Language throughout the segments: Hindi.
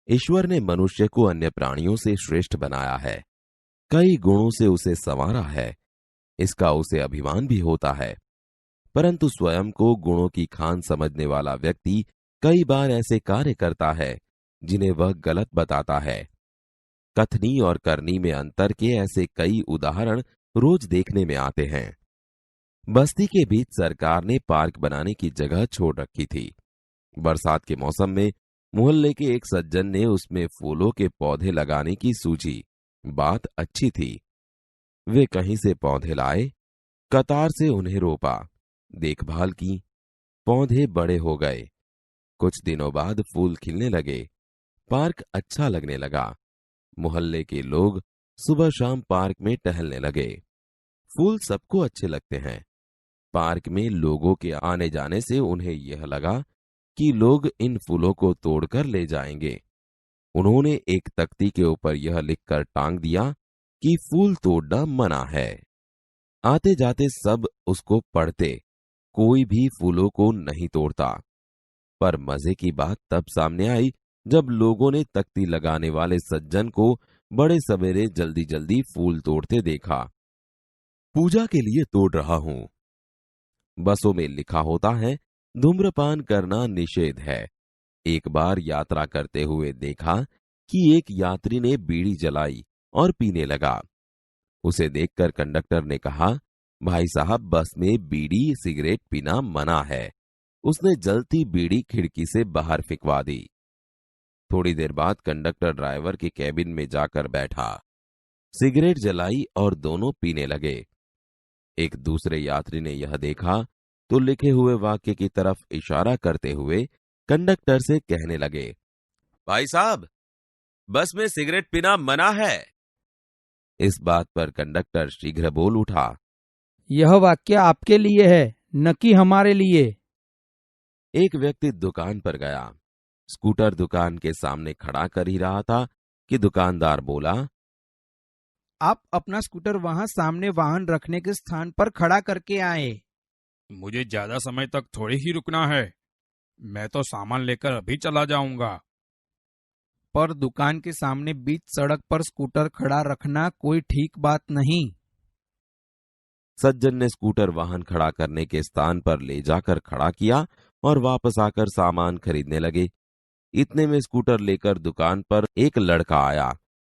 ईश्वर ने मनुष्य को अन्य प्राणियों से श्रेष्ठ बनाया है, कई गुणों से उसे संवारा है। इसका उसे अभिमान भी होता है। परंतु स्वयं को गुणों की खान समझने वाला व्यक्ति कई बार ऐसे कार्य करता है जिन्हें वह गलत बताता है। कथनी और करनी में अंतर के ऐसे कई उदाहरण रोज देखने में आते हैं। बस्ती के बीच सरकार ने पार्क बनाने की जगह छोड़ रखी थी। बरसात के मौसम में मोहल्ले के एक सज्जन ने उसमें फूलों के पौधे लगाने की सूझी। बात अच्छी थी। वे कहीं से पौधे लाए, कतार से उन्हें रोपा, देखभाल की। पौधे बड़े हो गए। कुछ दिनों बाद फूल खिलने लगे। पार्क अच्छा लगने लगा। मोहल्ले के लोग सुबह शाम पार्क में टहलने लगे। फूल सबको अच्छे लगते हैं। पार्क में लोगों के आने जाने से उन्हें यह लगा कि लोग इन फूलों को तोड़कर ले जाएंगे। उन्होंने एक तख्ती के ऊपर यह लिखकर टांग दिया कि फूल तोड़ना मना है। आते जाते सब उसको पढ़ते। कोई भी फूलों को नहीं तोड़ता। पर मजे की बात तब सामने आई जब लोगों ने तख्ती लगाने वाले सज्जन को बड़े सवेरे जल्दी जल्दी फूल तोड़ते देखा। पूजा के लिए तोड़ रहा हूं। बसों में लिखा होता है धूम्रपान करना निषेध है। एक बार यात्रा करते हुए देखा कि एक यात्री ने बीड़ी जलाई और पीने लगा। उसे देखकर कंडक्टर ने कहा, भाई साहब, बस में बीड़ी सिगरेट पीना मना है। उसने जलती बीड़ी खिड़की से बाहर फिकवा दी। थोड़ी देर बाद कंडक्टर ड्राइवर के कैबिन में जाकर बैठा, सिगरेट जलाई और दोनों पीने लगे। एक दूसरे यात्री ने यह देखा तो लिखे हुए वाक्य की तरफ इशारा करते हुए कंडक्टर से कहने लगे, भाई साहब, बस में सिगरेट पीना मना है। इस बात पर कंडक्टर शीघ्र बोल उठा, यह वाक्य आपके लिए है, न कि हमारे लिए। एक व्यक्ति दुकान पर गया। स्कूटर दुकान के सामने खड़ा कर ही रहा था कि दुकानदार बोला, आप अपना स्कूटर वहां सामने वाहन रखने के स्थान पर खड़ा करके आए। मुझे ज्यादा समय तक थोड़ी ही रुकना है। मैं तो सामान लेकर अभी चला जाऊंगा। पर दुकान के सामने बीच सड़क पर स्कूटर खड़ा रखना कोई ठीक बात नहीं। सज्जन ने स्कूटर वाहन खड़ा करने के स्थान पर ले जाकर खड़ा किया और वापस आकर सामान खरीदने लगे। इतने में स्कूटर लेकर दुकान पर एक लड़का आया।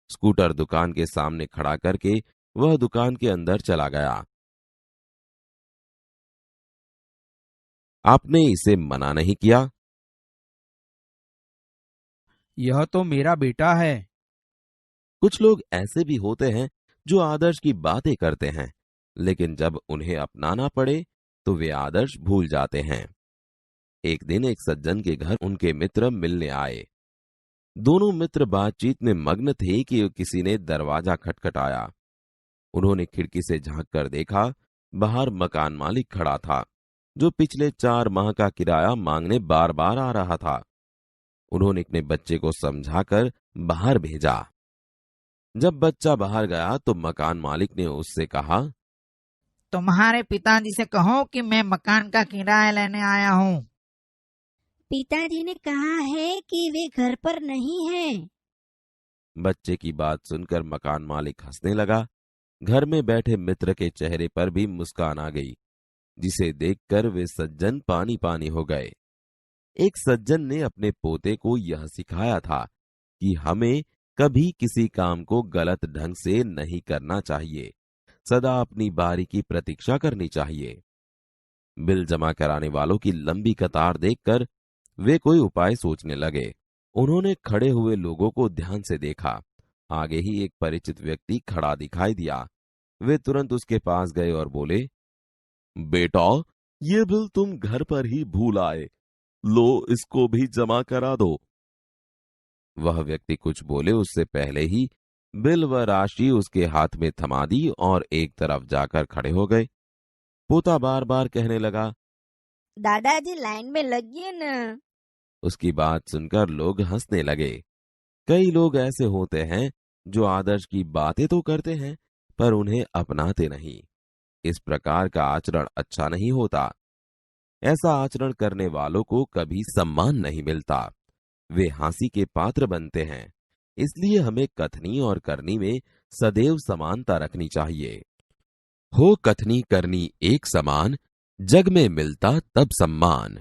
स्कूटर दुकान के सामने खड़ा करके वह दुकान के अंदर चला गया। आपने इसे मना नहीं किया? यह तो मेरा बेटा है। कुछ लोग ऐसे भी होते हैं जो आदर्श की बातें करते हैं, लेकिन जब उन्हें अपनाना पड़े तो वे आदर्श भूल जाते हैं। एक दिन एक सज्जन के घर उनके मित्र मिलने आए। दोनों मित्र बातचीत में मग्न थे कि किसी ने दरवाजा खटखटाया। उन्होंने खिड़की से झांक कर देखा, बाहर मकान मालिक खड़ा था, जो पिछले 4 माह का किराया मांगने बार बार आ रहा था। उन्होंने अपने बच्चे को समझाकर बाहर भेजा। जब बच्चा बाहर गया तो मकान मालिक ने उससे कहा, तुम्हारे पिताजी से कहो कि मैं मकान का किराया लेने आया हूँ। पिताजी ने कहा है कि वे घर पर नहीं हैं। बच्चे की बात सुनकर मकान मालिक हंसने लगा। घर में बैठे मित्र के चेहरे पर भी मुस्कान आ गई, जिसे देखकर वे सज्जन पानी पानी हो गए। एक सज्जन ने अपने पोते को यह सिखाया था कि हमें कभी किसी काम को गलत ढंग से नहीं करना चाहिए, सदा अपनी बारी की प्रतीक्षा करनी चाहिए। बिल जमा कराने वालों की लंबी कतार देखकर वे कोई उपाय सोचने लगे। उन्होंने खड़े हुए लोगों को ध्यान से देखा। आगे ही एक परिचित व्यक्ति खड़ा दिखाई दिया। वे तुरंत उसके पास गए और बोले, बेटा, ये बिल तुम घर पर ही भूल आए, लो इसको भी जमा करा दो। वह व्यक्ति कुछ बोले उससे पहले ही बिल व राशि उसके हाथ में थमा दी और एक तरफ जाकर खड़े हो गए। पोता बार बार कहने लगा, दादाजी लाइन में लगिए न। उसकी बात सुनकर लोग हंसने लगे। कई लोग ऐसे होते हैं जो आदर्श की बातें तो करते हैं पर उन्हें अपनाते नहीं। इस प्रकार का आचरण अच्छा नहीं होता। ऐसा आचरण करने वालों को कभी सम्मान नहीं मिलता। वे हंसी के पात्र बनते हैं। इसलिए हमें कथनी और करनी में सदैव समानता रखनी चाहिए। हो कथनी करनी एक समान, जग में मिलता तब सम्मान।